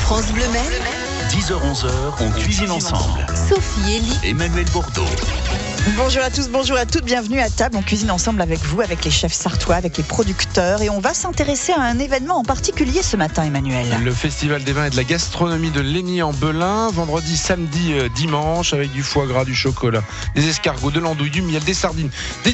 France Bleu Maine, 10h-11h, on cuisine ensemble. Sophie, Elie, Emmanuel Bourdeau. Bonjour à tous, bonjour à toutes, bienvenue à table. On cuisine ensemble avec vous, avec les chefs sartois, avec les producteurs. Et on va s'intéresser à un événement en particulier ce matin, Emmanuel. Le Festival des vins et de la gastronomie de Lény-en-Belin, vendredi, samedi, dimanche, avec du foie gras, du chocolat, des escargots, de l'andouille, du miel, des sardines,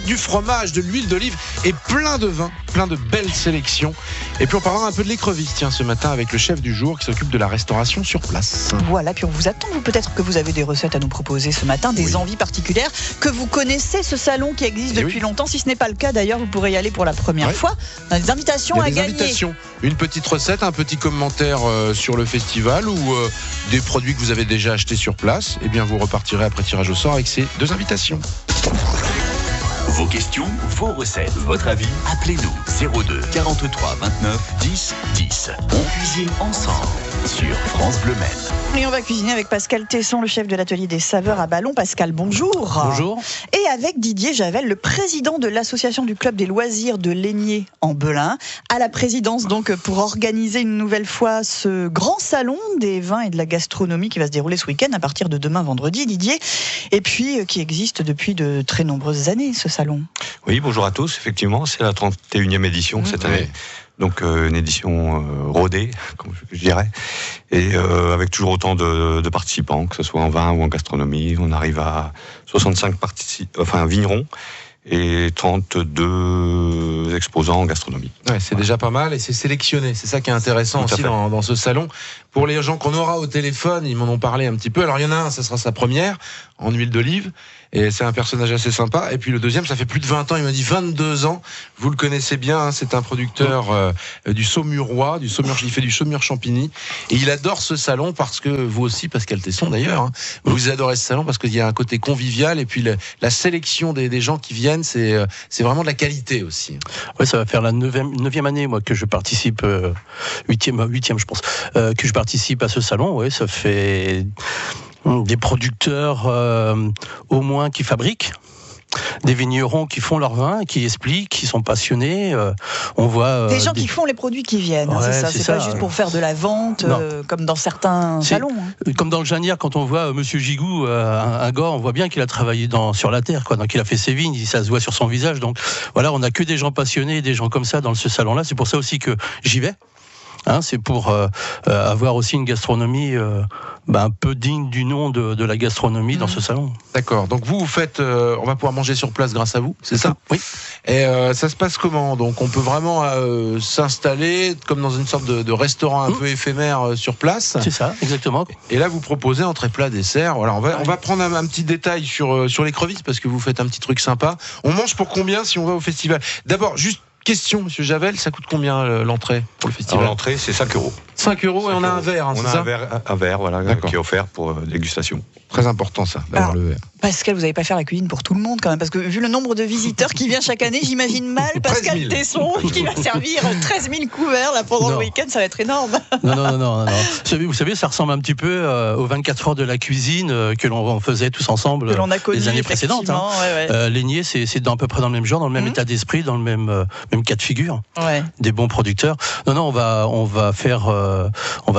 du fromage, de l'huile d'olive et plein de vins, plein de belles sélections. Et puis on parlera un peu de l'écrevisse, tiens, ce matin avec le chef du jour qui s'occupe de la restauration sur place. Voilà, puis on vous attend. Peut-être que vous avez des recettes à nous proposer ce matin, des envies particulières, que vous connaissez ce salon qui existe depuis longtemps. Si ce n'est pas le cas, d'ailleurs, vous pourrez y aller pour la première fois. On a des invitations à gagner. Une petite recette, un petit commentaire sur le festival ou des produits que vous avez déjà achetés sur place. Eh bien, vous repartirez après tirage au sort avec ces deux invitations. Vos questions, vos recettes, votre avis, appelez-nous 02 43 29 10 10. On cuisine ensemble sur France Bleu Maine. Et on va cuisiner avec Pascal Tesson, le chef de l'atelier des saveurs à Ballon. Pascal, bonjour. Bonjour. Et avec Didier Javel, le président de l'association du club des loisirs de Lény-en-Belin, à la présidence donc pour organiser une nouvelle fois ce grand salon des vins et de la gastronomie qui va se dérouler ce week-end à partir de demain vendredi, Didier, et puis qui existe depuis de très nombreuses années ce salon. Oui, bonjour à tous. Effectivement, c'est la 31e édition cette année. Donc une édition rodée, comme je dirais, et avec toujours autant de participants, que ce soit en vin ou en gastronomie. On arrive à 65 vignerons et 32 exposants en gastronomie. Ouais, c'est déjà pas mal et c'est sélectionné. C'est ça qui est intéressant aussi dans ce salon. Pour les gens qu'on aura au téléphone, ils m'en ont parlé un petit peu. Alors il y en a un, ça sera sa première, en huile d'olive. Et c'est un personnage assez sympa. Et puis le deuxième, ça fait plus de 20 ans, il m'a dit 22 ans. Vous le connaissez bien, hein, c'est un producteur du Saumurois, il fait du Saumur Champigny. Et il adore ce salon parce que, vous aussi, Pascal Tesson d'ailleurs, hein, vous adorez ce salon parce qu'il y a un côté convivial. Et puis la sélection des gens qui viennent, c'est vraiment de la qualité aussi. Oui, ça va faire la 9e année, moi, que je participe, 8e je pense, que je participe à ce salon. Oui, ça fait des producteurs au moins qui fabriquent, des vignerons qui font leur vin, qui expliquent, qui sont passionnés. On voit des gens qui font les produits qui viennent. Ouais, c'est pas juste pour faire de la vente comme dans certains salons. Comme dans le Janière, quand on voit Monsieur Gigou, un gars, on voit bien qu'il a travaillé sur la terre, quoi. Donc il a fait ses vignes, ça se voit sur son visage. Donc voilà, on n'a que des gens passionnés, des gens comme ça dans ce salon-là. C'est pour ça aussi que j'y vais. C'est pour avoir aussi une gastronomie un peu digne du nom de la gastronomie dans ce salon. D'accord, donc vous faites, on va pouvoir manger sur place grâce à vous, c'est ça ? Oui. Et ça se passe comment ? Donc on peut vraiment s'installer comme dans une sorte de restaurant un peu éphémère sur place. C'est ça, exactement. Et là vous proposez entrée, plat, dessert. Voilà, on va prendre un petit détail sur l'écrevisse parce que vous faites un petit truc sympa. On mange pour combien si on va au festival ? D'abord, juste question, monsieur Javel, ça coûte combien l'entrée pour le festival ? Alors, l'entrée, c'est 5 euros. 5 euros et on a un verre, c'est ça ? Un verre, voilà, qui est offert pour dégustation. Très important ça, d'avoir le verre. Pascal, vous n'allez pas faire la cuisine pour tout le monde quand même, parce que vu le nombre de visiteurs qui vient chaque année, j'imagine mal Pascal Tesson qui va servir 13 000 couverts là, pendant le week-end, ça va être énorme. Non. Vous savez, ça ressemble un petit peu aux 24 heures de la cuisine que l'on faisait tous ensemble les années précédentes. Lénier, c'est à peu près dans le même genre, dans le même état d'esprit, dans le même cas de figure. Ouais. Des bons producteurs. On va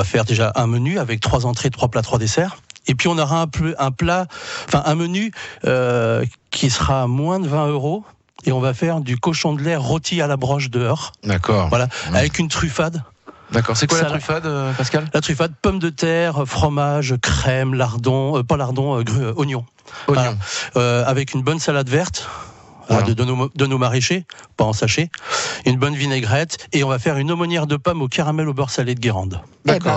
faire déjà un menu avec 3 entrées, 3 plats, 3 desserts. Et puis on aura un menu qui sera moins de 20 euros. Et on va faire du cochon de l'air rôti à la broche dehors. D'accord. Voilà, avec une truffade. D'accord. C'est quoi la truffade, Pascal ? La truffade, pommes de terre, fromage, crème, oignon. Voilà. Avec une bonne salade verte. Voilà. De nos maraîchers, pas en sachet, une bonne vinaigrette, et on va faire une aumônière de pommes au caramel au beurre salé de Guérande.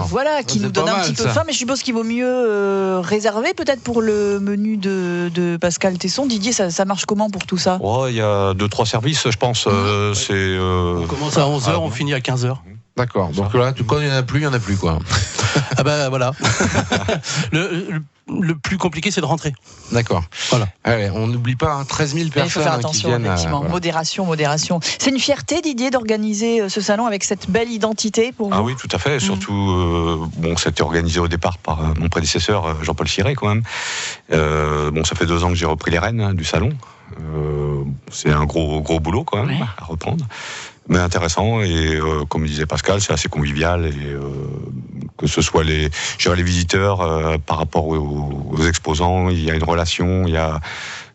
Voilà, qui nous donne un petit peu faim, mais je suppose qu'il vaut mieux réserver peut-être pour le menu de Pascal Tesson. Didier, ça marche comment pour tout ça ? Il y a 2-3 services, je pense. On commence à 11h, on finit à 15h. D'accord, donc là, quand il n'y en a plus, quoi. Voilà. Le plus compliqué, c'est de rentrer. D'accord. Voilà. Allez, on n'oublie pas 13 000 personnes il faut faire attention, qui viennent. Voilà. Modération. C'est une fierté, Didier, d'organiser ce salon avec cette belle identité pour vous ? Ah oui, tout à fait. Surtout, c'était organisé au départ par mon prédécesseur, Jean-Paul Ciré, quand même. Ça fait 2 ans que j'ai repris les rênes du salon. C'est un gros boulot, quand même, à reprendre. Mais intéressant, et comme disait Pascal, c'est assez convivial, et que ce soit les visiteurs par rapport aux exposants, il y a une relation,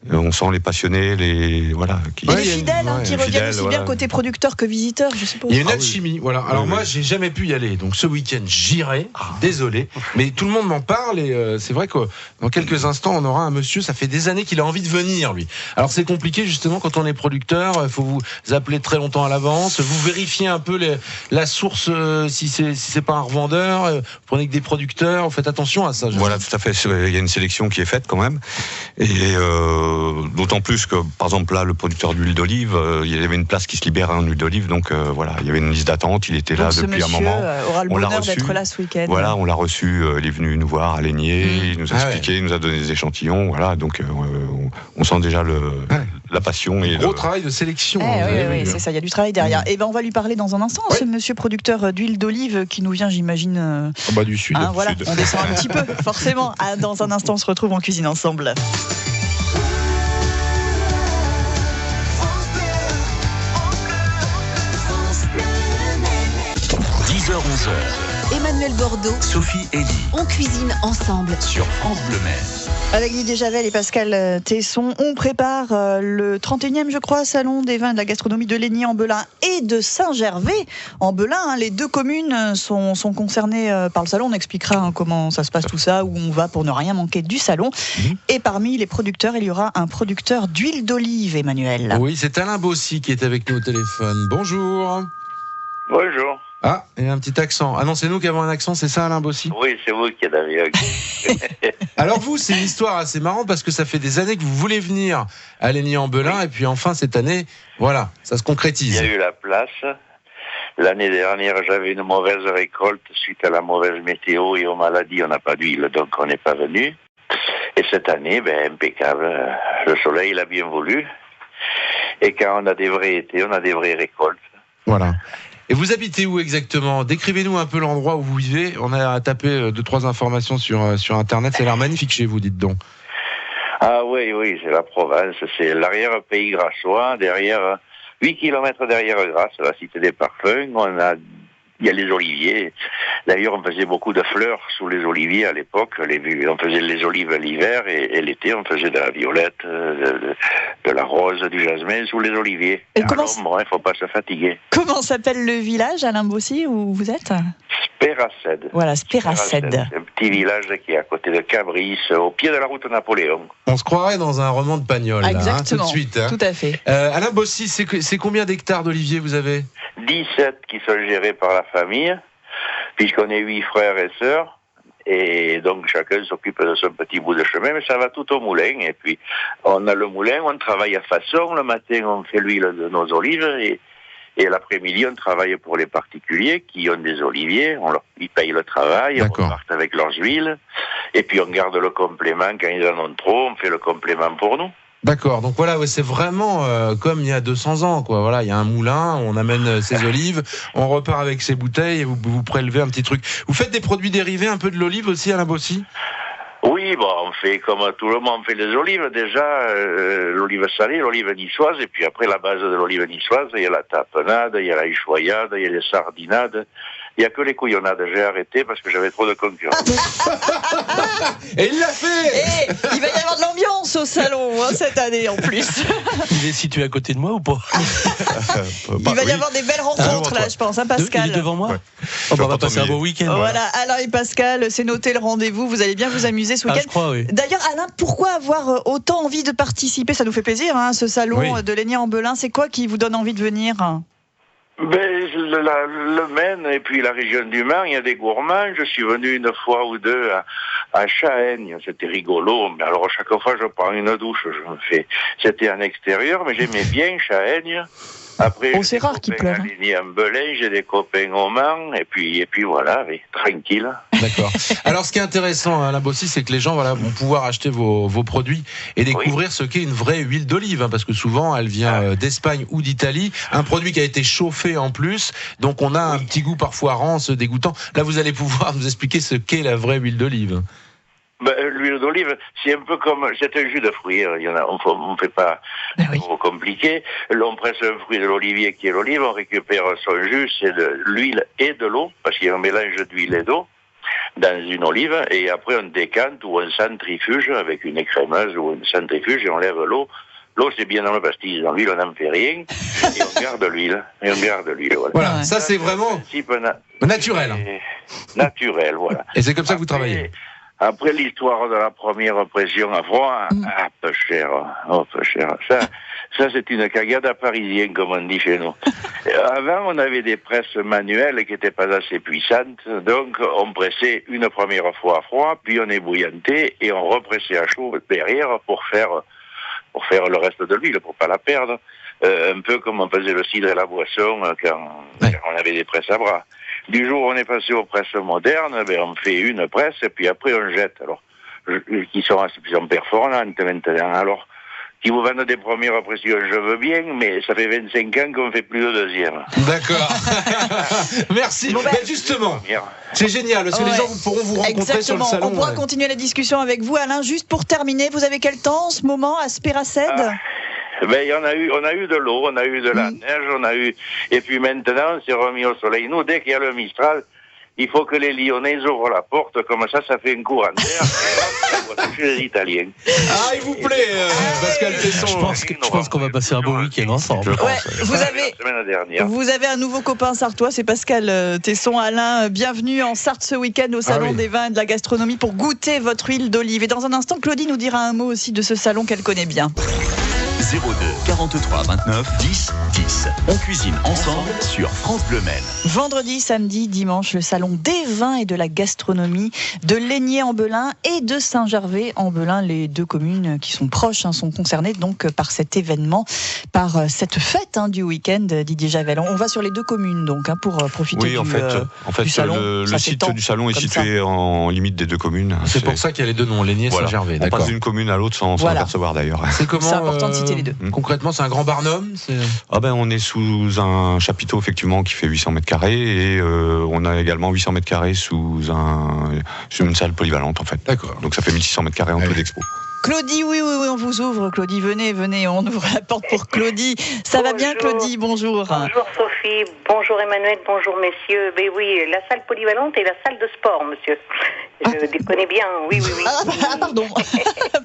on sent les passionnés, les fidèles, qui reviennent aussi bien côté producteur que visiteur, je suppose. Il y a une alchimie, voilà. Alors moi, j'ai jamais pu y aller, donc ce week-end, j'irai. Désolé, mais tout le monde m'en parle et c'est vrai que dans quelques instants, on aura un monsieur. Ça fait des années qu'il a envie de venir, lui. Alors c'est compliqué justement quand on est producteur. Il faut vous appeler très longtemps à l'avance. Vous vérifiez un peu la source, si c'est pas un revendeur. Vous prenez que des producteurs. Vous faites attention à ça. Voilà, tout à fait. Il y a une sélection qui est faite quand même, et d'autant plus que, par exemple, là, le producteur d'huile d'olive, il y avait une place qui se libère en huile d'olive, donc il y avait une liste d'attente, il était là depuis un moment. Aura le bonheur d'être là ce week-end. Voilà, on l'a reçu, il est venu nous voir à Lénier, il nous a expliqué, il nous a donné des échantillons, voilà, donc on sent déjà la passion. Et gros travail de sélection. Oui, c'est ça, il y a du travail derrière. Et on va lui parler dans un instant, ce monsieur producteur d'huile d'olive qui nous vient, j'imagine... du sud. Voilà, on descend un petit peu, forcément. Dans un instant, on se retrouve en cuisine ensemble. 10h-11h. Emmanuel Bordeaux, Sophie Elie. On cuisine ensemble sur France Bleu Maine. Avec Didier Javel et Pascal Tesson, on prépare le 31e, je crois, salon des vins et de la gastronomie de Lénier en Belin et de Saint-Gervais en Belin. Les deux communes sont concernées par le salon. On expliquera comment ça se passe tout ça, où on va pour ne rien manquer du salon. Et parmi les producteurs, il y aura un producteur d'huile d'olive, Emmanuel. Oui, c'est Alain Bossy qui est avec nous au téléphone. Bonjour. Bonjour. Ah, il y a un petit accent. Ah non, c'est nous qui avons un accent, c'est ça, Alain Bossy ? Oui, c'est vous qui êtes avec. Alors vous, c'est une histoire assez marrante parce que ça fait des années que vous voulez venir à Lénier-en-Belin et puis enfin cette année, voilà, ça se concrétise. Il y a eu la place. L'année dernière, j'avais une mauvaise récolte suite à la mauvaise météo et aux maladies. On n'a pas d'huile, donc on n'est pas venu. Et cette année, impeccable. Le soleil l'a bien voulu. Et quand on a des vrais étés, on a des vraies récoltes. Voilà. Et vous habitez où exactement ? Décrivez-nous un peu l'endroit où vous vivez. On a tapé 2-3 informations sur Internet. Ça a l'air magnifique chez vous, dites donc. Ah oui, c'est la Provence. C'est l'arrière-pays grassois, 8 km derrière Grasse, la cité des parfums. Il y a les oliviers. D'ailleurs, on faisait beaucoup de fleurs sous les oliviers à l'époque. On faisait les olives l'hiver et l'été, on faisait de la violette, de la rose, du jasmin sous les oliviers. Il ne faut pas se fatiguer. Comment s'appelle le village, Alain Bossy, où vous êtes ? Spéracède. Voilà, Spéracède. C'est un petit village qui est à côté de Cabris, au pied de la route Napoléon. On se croirait dans un roman de Pagnol, exactement, tout de suite. Tout à fait. Alain Bossy, c'est combien d'hectares d'oliviers vous avez ? 17 qui sont gérés par la famille, puisqu'on est 8 frères et sœurs, et donc chacun s'occupe de son petit bout de chemin, mais ça va tout au moulin, et puis on a le moulin, on travaille à façon, le matin on fait l'huile de nos olives, et l'après-midi on travaille pour les particuliers qui ont des oliviers, ils payent le travail, on repart avec leurs huiles, et puis on garde le complément quand ils en ont trop, on fait le complément pour nous. D'accord, donc voilà, c'est vraiment comme il y a 200 ans, quoi. Voilà, il y a un moulin, on amène ses olives, on repart avec ses bouteilles et vous prélevez un petit truc. Vous faites des produits dérivés, un peu de l'olive aussi, Alain Bossy ? Oui, on fait comme tout le monde, on fait les olives. Déjà, l'olive salée, l'olive niçoise, et puis après la base de l'olive niçoise, il y a la tapenade, il y a la échoyade, il y a les sardinades. Il n'y a que les couillonnades. J'ai arrêté parce que j'avais trop de concurrence. Et il l'a fait. Il va y avoir de l'ambiance au salon cette année en plus. Il est situé à côté de moi ou pas ? Il va y avoir des belles rencontres là, je pense, Pascal. Il est devant moi ? On va passer un bon week-end. Voilà, Alain et Pascal, c'est noté le rendez-vous. Vous allez bien vous amuser ce week-end. Je crois, oui. D'ailleurs, Alain, pourquoi avoir autant envie de participer ? Ça nous fait plaisir, ce salon de Lénier-en-Belin. C'est quoi qui vous donne envie de venir ? Le Maine et puis la région du Mans, il y a des gourmands. Je suis venu une fois ou deux à Chahaigne, c'était rigolo. Mais alors chaque fois je prends une douche, c'était en extérieur, mais j'aimais bien Chahaigne. Après, c'est rare qu'il pleuve. En Belin, j'ai des copains au Mans, et puis voilà, tranquille. D'accord. Alors, ce qui est intéressant, Alain Bossy, c'est que les gens, vont pouvoir acheter vos produits et découvrir ce qu'est une vraie huile d'olive, parce que souvent, elle vient d'Espagne ou d'Italie. Un produit qui a été chauffé en plus, donc on a un petit goût parfois rance, dégoûtant. Là, vous allez pouvoir nous expliquer ce qu'est la vraie huile d'olive. L'huile d'olive, c'est un peu comme, c'est un jus de fruits. On fait pas trop compliqué. On presse un fruit de l'olivier qui est l'olive, on récupère son jus, c'est de l'huile et de l'eau, parce qu'il y a un mélange d'huile et d'eau. dans une olive, et après on décante ou on centrifuge avec une écrémeuse ou une centrifuge et on lève l'eau. L'eau, c'est bien dans le pastis. Dans l'huile, on n'en fait rien. Et on garde l'huile. Voilà, ça c'est vraiment naturel. Naturel, voilà. Et c'est comme ça que vous travaillez. Après l'histoire de la première pression à froid, peu cher. Ça c'est une cagade à parisien, comme on dit chez nous. Avant, on avait des presses manuelles qui n'étaient pas assez puissantes, donc on pressait une première fois à froid, puis on ébouillantait et on repressait à chaud derrière pour faire le reste de l'huile, pour pas la perdre. Un peu comme on faisait le cidre et la boisson quand on avait des presses à bras. Du jour où on est passé aux presses modernes, on fait une presse et puis après on jette. Alors, qui sont performantes maintenant. Alors, qui vous vendent des premières pressions, je veux bien, mais ça fait 25 ans qu'on fait plus de deuxième. D'accord. Merci. Mais justement, c'est génial, parce que les gens pourront vous rencontrer sur le salon. On pourra continuer la discussion avec vous, Alain. Juste pour terminer, vous avez quel temps en ce moment à Spéracède? On a eu de l'eau, on a eu de la neige, et puis maintenant on s'est remis au soleil. Nous, dès qu'il y a le Mistral, il faut que les Lyonnais ouvrent la porte, comme ça fait un courant d'air. Chez les Italiens. Ah, il vous plaît, Pascal Tesson. Je pense qu'on va passer un beau week-end ensemble. Vous avez un nouveau copain sartois, c'est Pascal Tesson. Alain, bienvenue en Sarthe ce week-end au Salon des vins et de la gastronomie pour goûter votre huile d'olive. Et dans un instant, Claudie nous dira un mot aussi de ce salon qu'elle connaît bien. 02 43 29 10 10. On cuisine ensemble sur France Bleu Maine. Vendredi, samedi, dimanche, le salon des vins et de la gastronomie de Laigné-en-Belin et de Saint-Gervais-en-Belin. Les deux communes qui sont proches sont concernées donc par cet événement, par cette fête du week-end, Didier Javel. On va sur les deux communes donc pour profiter du salon. Le site du salon est situé en limite des deux communes. C'est pour ça qu'il y a les deux noms, Laigné et Saint-Gervais. On passe d'une commune à l'autre sans l'apercevoir d'ailleurs. C'est important de citer les deux. Concrètement, c'est un grand barnum. On est sous un chapiteau effectivement qui fait 800 mètres carrés et on a également 800 mètres carrés sous une salle polyvalente en fait. D'accord. Donc ça fait 1600 mètres carrés en tout d'expo. Claudie, oui, on vous ouvre. Claudie, venez, on ouvre la porte pour Claudie. Ça va bien, Claudie? Bonjour. Bonjour Sophie, bonjour Emmanuel, bonjour messieurs. Ben oui, la salle polyvalente et la salle de sport, monsieur. Je connais bien, oui. Pardon.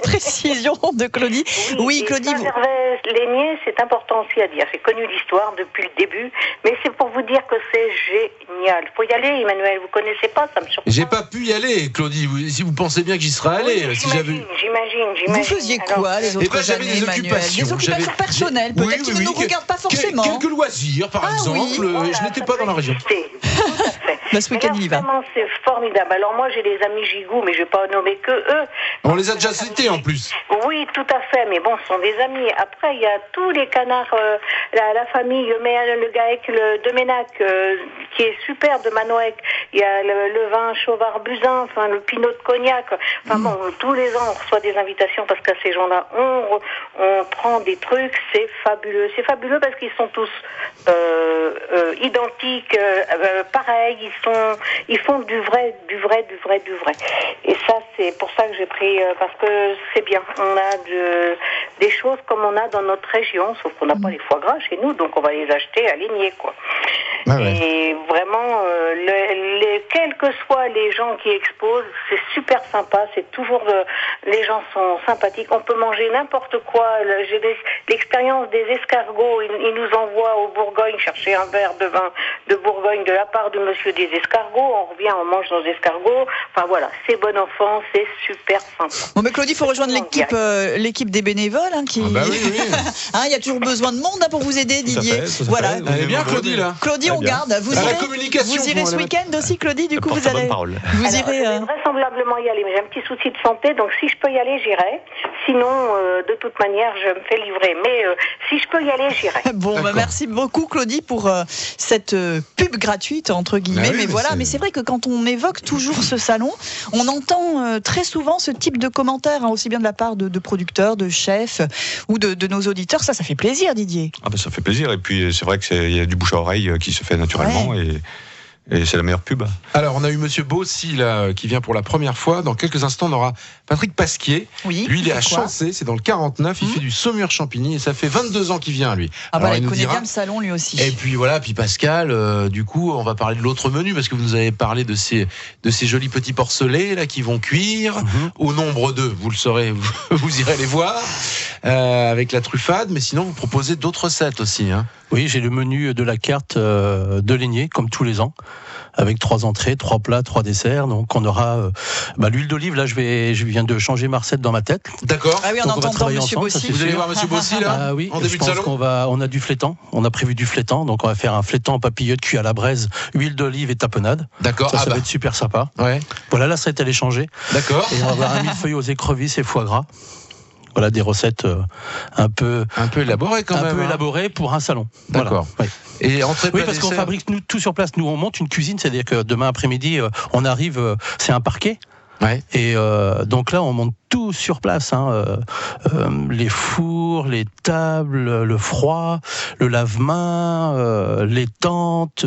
Précision de Claudie. Oui, Claudie. Saint-Gervais-Laigné, c'est important aussi à dire. J'ai connu l'histoire depuis le début, mais c'est pour vous dire que c'est génial. Faut y aller, Emmanuel. Vous connaissez pas, ça me surprend. J'ai pas pu y aller, Claudie. Si vous pensez bien que j'y serais allé, j'imagine. Vous faisiez quoi les autres années, des occupations. Des occupations personnelles, peut-être qui ne nous regardent pas forcément. Quelques loisirs, par exemple. Je n'étais pas dans la région. Ce week-end, il y va. C'est formidable. Alors moi, j'ai des amis gigous, mais je ne vais pas nommer que eux. On les a déjà cités en plus. Oui, tout à fait. Mais bon, ce sont des amis. Après, il y a tous les canards, la famille, le Gaec, le Deménac, qui est super, de Manoec. Il y a le vin Chauvard-Buzyn, le Pinot de Cognac. Tous les ans, on reçoit des invitations parce qu'à ces gens-là, on prend des trucs. C'est fabuleux. C'est fabuleux parce qu'ils sont tous identiques, pareils. Ils font du vrai. Et ça, c'est pour ça que j'ai pris, parce que c'est bien. On a des choses comme on a dans notre région, sauf qu'on n'a pas les foie gras chez nous, donc on va les acheter à Laigné, quoi. Et vraiment, quels que soient les gens qui exposent, c'est super sympa. C'est toujours les gens sont sympathiques. On peut manger n'importe quoi. J'ai l'expérience des escargots. Ils nous envoient au Bourgogne chercher un verre de vin de Bourgogne de la part de monsieur des escargots. On revient, on mange nos escargots. Enfin voilà, c'est bon enfant, c'est super sympa. Bon, mais Claudie, il faut rejoindre l'équipe des bénévoles. Il y a toujours besoin de monde pour vous aider, Didier. Voilà. Elle est bien, Claudie, là. Claudie, on garde. Vous irez ce week-end aussi, Claudie, du coup, vous irez. Je vais vraisemblablement y aller, mais j'ai un petit souci de santé, donc si je peux y aller, j'irai. Sinon, de toute manière, je me fais livrer. Mais si je peux y aller, j'irai. Bon, merci beaucoup, Claudie, pour cette pub gratuite, entre guillemets. Mais c'est vrai que quand on évoque toujours ce salon, on entend très souvent ce type de commentaires, aussi bien de la part de producteurs, de chefs ou de nos auditeurs. Ça fait plaisir, Didier. Ça fait plaisir. Et puis, c'est vrai qu'il y a du bouche à oreille qui se fait naturellement. Et c'est la meilleure pub. Alors, on a eu Monsieur Bossy, là, qui vient pour la première fois. Dans quelques instants, on aura Patrick Pasquier. Oui, lui, il est à Chancé, c'est dans le 49. Il fait du Saumur-Champigny et ça fait 22 ans qu'il vient, lui. Ah bah, il connaît bien le salon, lui aussi. Et puis voilà, puis Pascal, du coup, on va parler de l'autre menu parce que vous nous avez parlé de ces jolis petits porcelets là qui vont cuire. Au nombre d'eux, vous le saurez, vous irez les voir avec la truffade. Mais sinon, vous proposez d'autres recettes aussi. Hein. Oui, j'ai le menu de la carte de Laigné, comme tous les ans, avec 3 entrées, 3 plats, 3 desserts. Donc on aura l'huile d'olive. Là, je viens de changer ma recette dans ma tête. D'accord. Ah oui, on entend Monsieur Bossy. Vous allez voir Monsieur Bossy là. Oui. En début de salon. On a du flétan. On a prévu du flétan. Donc on va faire un flétan en papillote cuit à la braise, huile d'olive et tapenade. D'accord. Ça va être super sympa. Ouais. Voilà, la recette elle est changée. D'accord. Et on va avoir un millefeuille aux écrevisses et foie gras. Voilà des recettes un peu élaborées quand même. Un peu élaborées pour un salon. D'accord. Voilà. Oui. Et entrée plat, parce qu'on dessert. fabrique tout sur place. Nous on monte une cuisine, c'est-à-dire que demain après-midi on arrive, c'est un parquet. Ouais. Et donc là on monte tout sur place, les fours, les tables, le froid, le lave-mains, les tentes,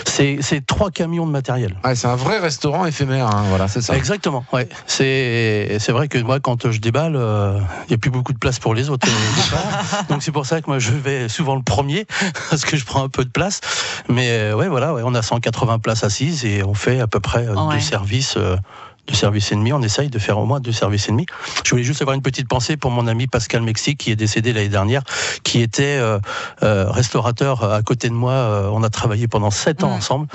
c'est 3 camions de matériel. Ouais, c'est un vrai restaurant éphémère, hein, voilà, c'est ça. Exactement, ouais. C'est vrai que moi quand je déballe, il n'y a plus beaucoup de place pour les autres. Donc c'est pour ça que moi je vais souvent le premier, parce que je prends un peu de place. Mais on a 180 places assises et on fait à peu près 2 services. 2 services et demi, on essaye de faire au moins 2 services et demi. Je voulais juste avoir une petite pensée pour mon ami Pascal Mexique qui est décédé l'année dernière, qui était restaurateur à côté de moi. On a travaillé pendant 7 ans ensemble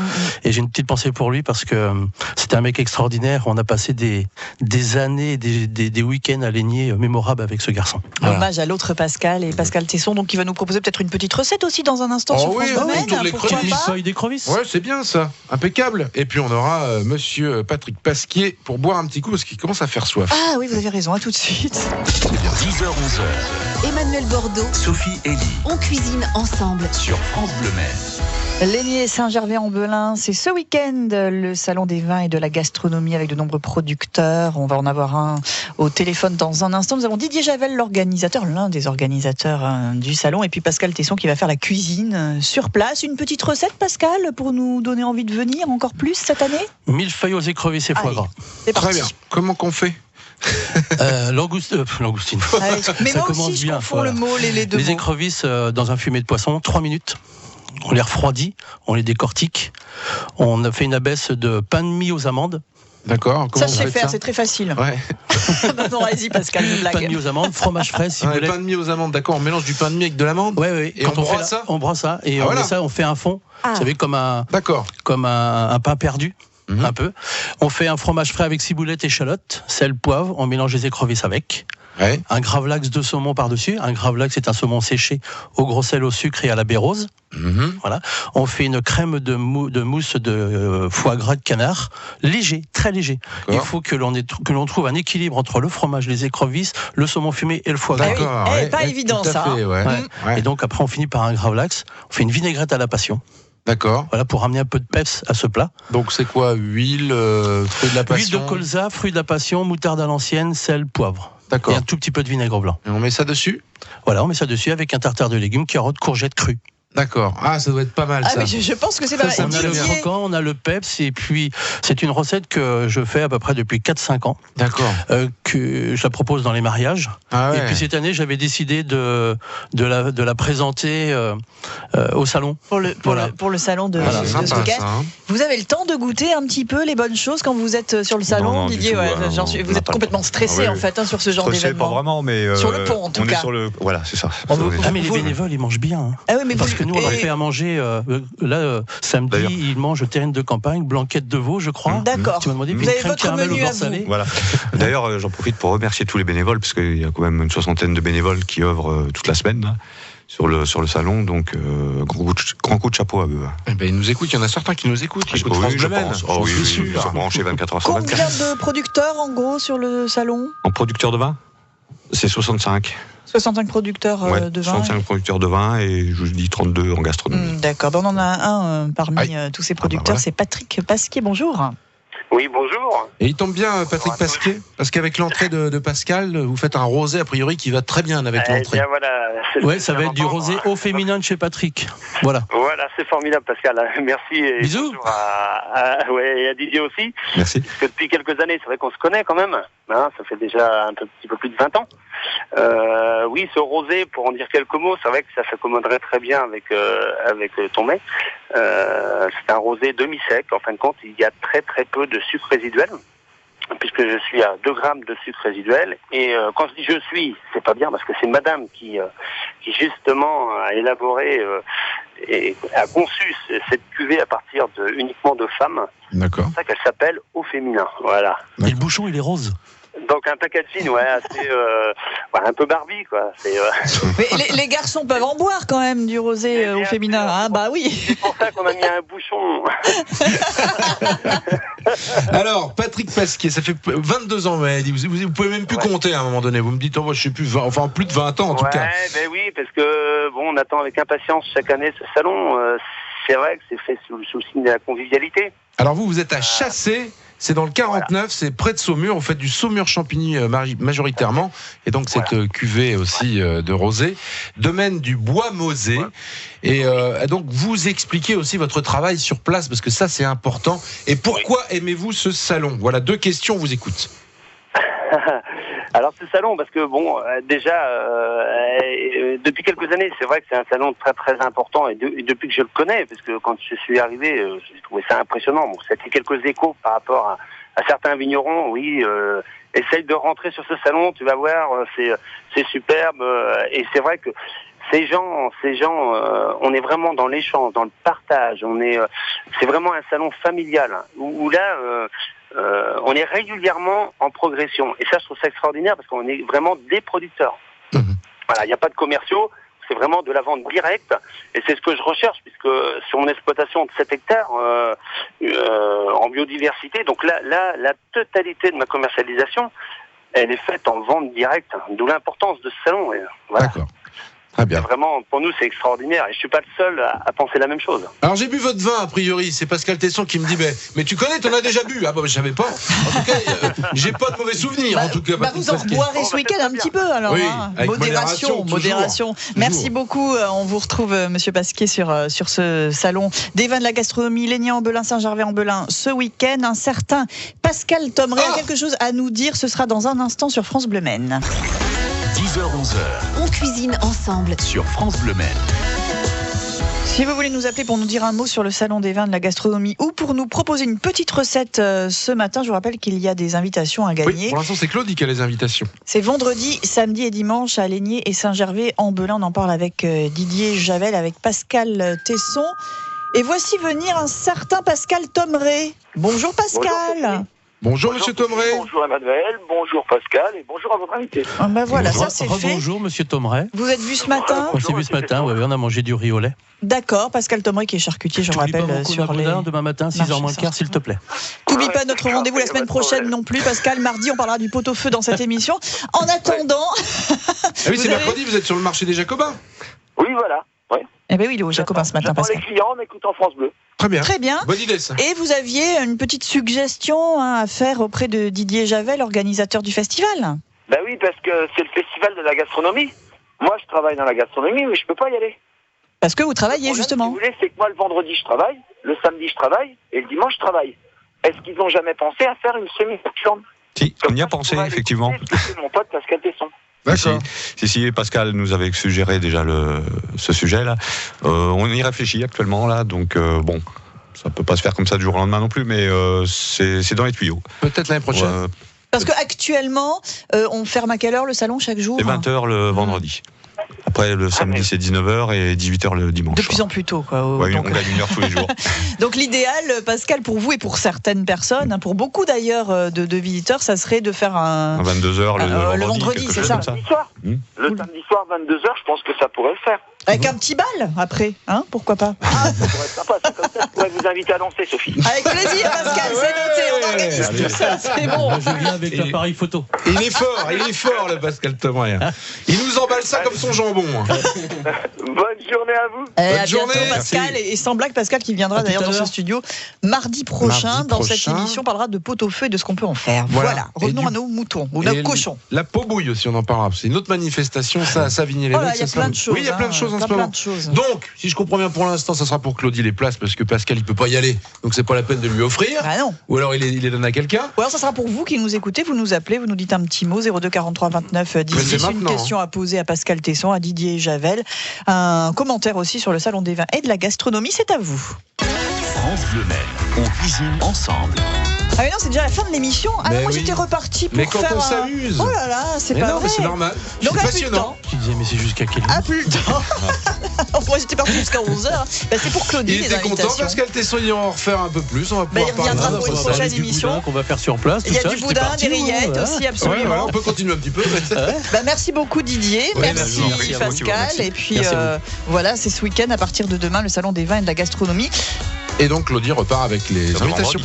et j'ai une petite pensée pour lui parce que c'était un mec extraordinaire. On a passé des années, des week-ends à Laigné mémorables avec ce garçon. Voilà. Hommage à l'autre Pascal et Pascal Tesson, donc qui va nous proposer peut-être une petite recette aussi dans un instant sur France Domaine. Pourquoi pas ? Feuille d'écrevisses. Ouais, c'est bien ça, impeccable. Et puis on aura Monsieur Patrick Pasquier pour boire un petit coup parce qu'il commence à faire soif. Ah oui, vous avez raison, à tout de suite. 10h-11h. Emmanuel Bordeaux, Sophie Elie. on cuisine ensemble. Sur France Bleu Maine. Laigné Saint-Gervais-en-Belin, c'est ce week-end le salon des vins et de la gastronomie avec de nombreux producteurs. On va en avoir un au téléphone dans un instant. Nous avons Didier Javel, l'un des organisateurs du salon, et puis Pascal Tesson qui va faire la cuisine sur place. Une petite recette, Pascal, pour nous donner envie de venir encore plus cette année ? Millefeuille aux écrevisses et foie gras. C'est parti. Très bien. Comment qu'on fait ? Langoustine. Mais ça moi commence aussi, je bien, confonds le mot, les deux Les mots. écrevisses dans un fumet de poisson, 3 minutes. On les refroidit, on les décortique. On a fait une abaisse de pain de mie aux amandes. D'accord. Ça, je sais faire, c'est très facile. Ouais. Non, allez-y, Pascal, une blague. Pain de mie aux amandes, fromage frais, si vous voulez. Pain de mie aux amandes, d'accord. On mélange du pain de mie avec de l'amande. Oui. Et quand on brosse ça. On brosse ça et on met ça, on fait un fond. Vous savez, comme un pain perdu. Un peu. On fait un fromage frais avec ciboulette, échalote, sel, poivre. On mélange les écrevisses avec. Ouais. Un gravlax de saumon par-dessus. Un gravlax, c'est un saumon séché au gros sel, au sucre et à la baie rose. Voilà. On fait une crème de mousse de foie gras de canard, léger, très léger. Il faut que l'on trouve un équilibre entre le fromage, les écrevisses, le saumon fumé et le foie gras. D'accord. Pas évident ça. Et donc après on finit par un gravlax. On fait une vinaigrette à la passion. D'accord. Voilà, pour ramener un peu de peps à ce plat. Donc c'est quoi ? Huile, fruits de la passion. Huile de colza, fruits de la passion, moutarde à l'ancienne, sel, poivre. D'accord. Et un tout petit peu de vinaigre blanc. Et on met ça dessus ? Voilà, on met ça dessus avec un tartare de légumes, carottes, courgettes crues. D'accord. Ah, ça doit être pas mal ça. Mais je pense que c'est pas mal. On a le croquant, on a le peps, et puis c'est une recette que je fais à peu près depuis 4-5 ans. D'accord. Que je la propose dans les mariages. Ah ouais. Et puis cette année, j'avais décidé de la présenter au salon. Pour le salon de Stockage. Vous avez le temps de goûter un petit peu les bonnes choses quand vous êtes sur le salon, non, Didier. Vous êtes complètement stressé en fait sur ce genre d'événement. Pas vraiment, mais sur le pont en tout cas. Voilà, c'est ça. Mais les bénévoles, ils mangent bien. Parce que nous, on leur fait à manger. Samedi, d'ailleurs, ils mangent terrine de campagne, blanquette de veau, je crois. D'accord. Tu m'as demandé, vous avez votre menu à vous. Voilà. D'ailleurs, j'en profite pour remercier tous les bénévoles, parce qu'il y a quand même une 60aine de bénévoles qui œuvrent toute la semaine là, sur le salon. Donc, grand coup de chapeau à eux. Ils nous écoutent. Il y en a certains qui nous écoutent. Qui écoutent France Bleu Maine. Oui, ils sont branchés 24h sur 24. Combien de producteurs en gros sur le salon ? En producteurs de vin, c'est 65. 65 producteurs de vin. 65 producteurs de vin et je vous dis 32 en gastronomie. D'accord. On en a un parmi tous ces producteurs, c'est Patrick Pasquier. Bonjour. Oui, bonjour. Et il tombe bien, Patrick Pasquier, parce qu'avec l'entrée de Pascal, vous faites un rosé, a priori, qui va très bien avec l'entrée. Bien, voilà, ouais, ça va être du rosé au féminin de chez Patrick. Voilà. Voilà, c'est formidable, Pascal. Merci. Et bisous. Bonjour et à Didier aussi. Merci. Parce que depuis quelques années, c'est vrai qu'on se connaît quand même. Hein, ça fait déjà un petit peu plus de 20 ans. Oui, ce rosé, pour en dire quelques mots, c'est vrai que ça s'accommoderait très bien avec ton mets. C'est un rosé demi-sec. En fin de compte, il y a très très peu de sucre résiduel, puisque je suis à 2 grammes de sucre résiduel. Et quand je dis je suis, c'est pas bien, parce que c'est madame qui justement a élaboré et a conçu cette cuvée à partir uniquement de femmes. D'accord. C'est pour ça qu'elle s'appelle Au Féminin. Voilà. Et le bouchon, il est rose. Donc un packaging, ouais, assez, un peu Barbie, quoi. Mais les garçons peuvent en boire quand même du rosé au féminin, hein, bah oui. C'est pour ça qu'on a mis un bouchon. Alors, Patrick Pasquier, ça fait 22 ans, mais vous pouvez même plus compter à un moment donné. Vous me dites, moi je sais plus, plus de 20 ans en tout cas. Ouais, ben oui, parce que on attend avec impatience chaque année ce salon. C'est vrai que c'est fait sous le signe de la convivialité. Alors vous êtes à Chassé. C'est dans le 49, voilà. C'est près de Saumur. Vous faites du Saumur-Champigny majoritairement. Et donc, cette cuvée aussi de rosé. Domaine du Bois-Mosé. Et donc, vous expliquez aussi votre travail sur place, parce que ça, c'est important. Et pourquoi aimez-vous ce salon ? Voilà, 2 questions, on vous écoute. Alors, ce salon, parce que déjà, depuis quelques années, c'est vrai que c'est un salon très très important, et depuis que je le connais, parce que quand je suis arrivé, j'ai trouvé ça impressionnant. Bon, c'était quelques échos par rapport à certains vignerons. Oui, essaye de rentrer sur ce salon, tu vas voir, c'est superbe, et c'est vrai que ces gens, on est vraiment dans l'échange, dans le partage. C'est vraiment un salon familial où là. On est régulièrement en progression. Et ça, je trouve ça extraordinaire parce qu'on est vraiment des producteurs. Voilà, il n'y a pas de commerciaux, c'est vraiment de la vente directe. Et c'est ce que je recherche, puisque sur mon exploitation de 7 hectares en biodiversité, donc là, la totalité de ma commercialisation, elle est faite en vente directe. D'où l'importance de ce salon. Et voilà. D'accord. Très bien. Vraiment, pour nous, c'est extraordinaire. Et je suis pas le seul à penser la même chose. Alors, j'ai bu votre vin, a priori. C'est Pascal Tesson qui me dit, mais tu connais, t'en as déjà bu. Ah, bah, je savais pas. En tout cas, j'ai pas de mauvais souvenirs, en tout cas. Vous en boirez ce week-end un petit peu, alors. Oui, modération. Toujours. Merci beaucoup. On vous retrouve, monsieur Pasquier, sur ce salon des vins de la gastronomie Lénier-en-Belin, Saint-Gervais-en-Belin, ce week-end. Un certain Pascal Thomeray a quelque chose à nous dire. Ce sera dans un instant sur France Bleu Maine. 10h-11h. On cuisine ensemble sur France Bleu Maine. Si vous voulez nous appeler pour nous dire un mot sur le salon des vins de la gastronomie ou pour nous proposer une petite recette ce matin, je vous rappelle qu'il y a des invitations à gagner. Oui, pour l'instant, c'est Claudie qui a les invitations. C'est vendredi, samedi et dimanche à Lénier et Saint-Gervais-en-Belin. On en parle avec Didier Javel, avec Pascal Tesson. Et voici venir un certain Pascal Thomeray. Bonjour Pascal. Bonjour monsieur Thomeray. Bonjour Emmanuel, bonjour Pascal et bonjour à votre invité. Ah ben voilà, ça c'est fait. Bonjour monsieur Thomeray. Vous êtes vu ce matin ? On s'est vu ce matin, on a mangé du riz au lait. D'accord, Pascal Thomeray qui est charcutier, je rappelle, sur les... demain matin, 6h moins le quart, s'il te plaît. N'oublie pas notre rendez-vous la semaine prochaine non plus, Pascal. Mardi, on parlera du pot-au-feu dans cette émission. En attendant... Ah oui, c'est mercredi, vous êtes sur le marché des Jacobins. Oui, voilà. Oui. Eh bien oui, il est au Jacobin ce matin, Pascal. Les clients en écoutant France Bleu. Très bien. Très bien. Bonne idée, ça. Et vous aviez une petite suggestion à faire auprès de Didier Javel, organisateur du festival. Ben oui, parce que c'est le festival de la gastronomie. Moi, je travaille dans la gastronomie, mais je peux pas y aller. Parce que vous travaillez, justement. Si vous voulez, c'est que moi, le vendredi, je travaille, le samedi, je travaille, et le dimanche, je travaille. Est-ce qu'ils n'ont jamais pensé à faire une semi-nocturne ? Si, on y a pensé, effectivement. C'est mon pote Pascal Tesson. Si, Pascal nous avait suggéré déjà ce sujet-là. On y réfléchit actuellement, là, donc bon, ça peut pas se faire comme ça du jour au lendemain non plus, mais c'est dans les tuyaux. Peut-être l'année prochaine. Parce qu'actuellement, on ferme à quelle heure le salon chaque jour ? C'est 20h le vendredi. Après, le samedi, c'est 19h et 18h le dimanche. De plus en plus tôt, quoi. Oui, on gagne 1 heure tous les jours. Donc, l'idéal, Pascal, pour vous et pour certaines personnes, pour beaucoup d'ailleurs de visiteurs, ça serait de faire un 22h le vendredi, c'est ça. Le samedi soir, 22h, je pense que ça pourrait le faire. Avec un petit bal après, hein, pourquoi pas. Ah, ça pourrait être sympa, ça, comme ça, je pourrais vous inviter à danser, Sophie. Avec plaisir, Pascal, c'est noté, on organise tout ça, c'est bon. Moi, je viens avec l'appareil photo. Il est fort, le Pascal Thomayer. Il nous emballe ça comme son jambon. Bonne journée à vous. À bientôt, Pascal. Et sans blague, Pascal qui viendra d'ailleurs dans ce studio mardi prochain. Dans cette émission, on parlera de pot-au-feu et de ce qu'on peut en faire. Voilà. Revenons à nos moutons ou nos cochons. La peau-bouille aussi, on en parlera. C'est une autre manifestation, ça, à Savigny-les-Bains. Il y a plein de choses. Oui, il y a plein de choses en ce moment. Donc, si je comprends bien pour l'instant, ça sera pour Claudie les places parce que Pascal il peut pas y aller, donc c'est pas la peine de lui offrir. Ah non. Ou alors il les donne à quelqu'un. Ou alors ça sera pour vous qui nous écoutez, vous nous appelez, vous nous dites un petit mot 02 43 29 18. Une question à poser à Pascal Tesson, à Didier Javel, un commentaire aussi sur le salon des vins et de la gastronomie, c'est à vous. France Bleu Maine, on cuisine ensemble. Ah mais non, c'est déjà la fin de l'émission. Ah non, moi j'étais reparti pour faire... Mais quand on s'amuse. Oh là là, c'est pas vrai. C'est normal. Donc c'est passionnant. Tu disais mais c'est jusqu'à quelle heure? Ah plus le temps. Moi j'étais parti jusqu'à 11h. Bah, c'est pour Claudie. Il était content parce qu'elle était soignée en refaire un peu plus. On va pouvoir il reviendra pour une prochaine émission qu'on va faire sur place. Il y a du boudin, des rillettes aussi, absolument. Ouais, voilà, on peut continuer un petit peu. Merci beaucoup Didier, merci Pascal. Et puis voilà, c'est ce week-end à partir de demain le salon des vins et de la gastronomie. Et donc Claudie repart avec les invitations.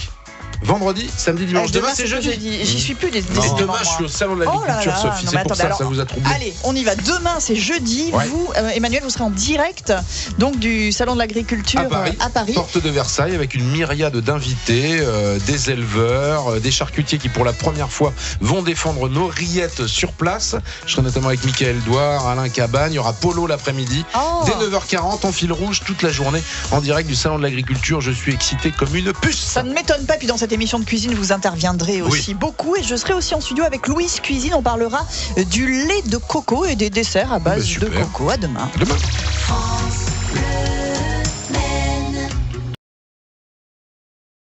Vendredi, samedi, dimanche. Demain, c'est jeudi. J'y suis plus des demain, je suis au salon de l'agriculture, Sophie. C'est pour ça que ça vous a troublé. Allez, on y va. Demain, c'est jeudi. Ouais. Vous, Emmanuel, vous serez en direct donc du salon de l'agriculture à Paris. Porte de Versailles, avec une myriade d'invités, des éleveurs, des charcutiers qui, pour la première fois, vont défendre nos rillettes sur place. Je serai notamment avec Mickaël Douard, Alain Cabagne. Il y aura Polo l'après-midi. Dès 9h40, en fil rouge, toute la journée, en direct du salon de l'agriculture. Je suis excité comme une puce. Ça ne m'étonne pas. Puis dans cette émission de cuisine, vous interviendrez aussi beaucoup et je serai aussi en studio avec Louise Cuisine. On parlera du lait de coco et des desserts à base de coco. À demain. France.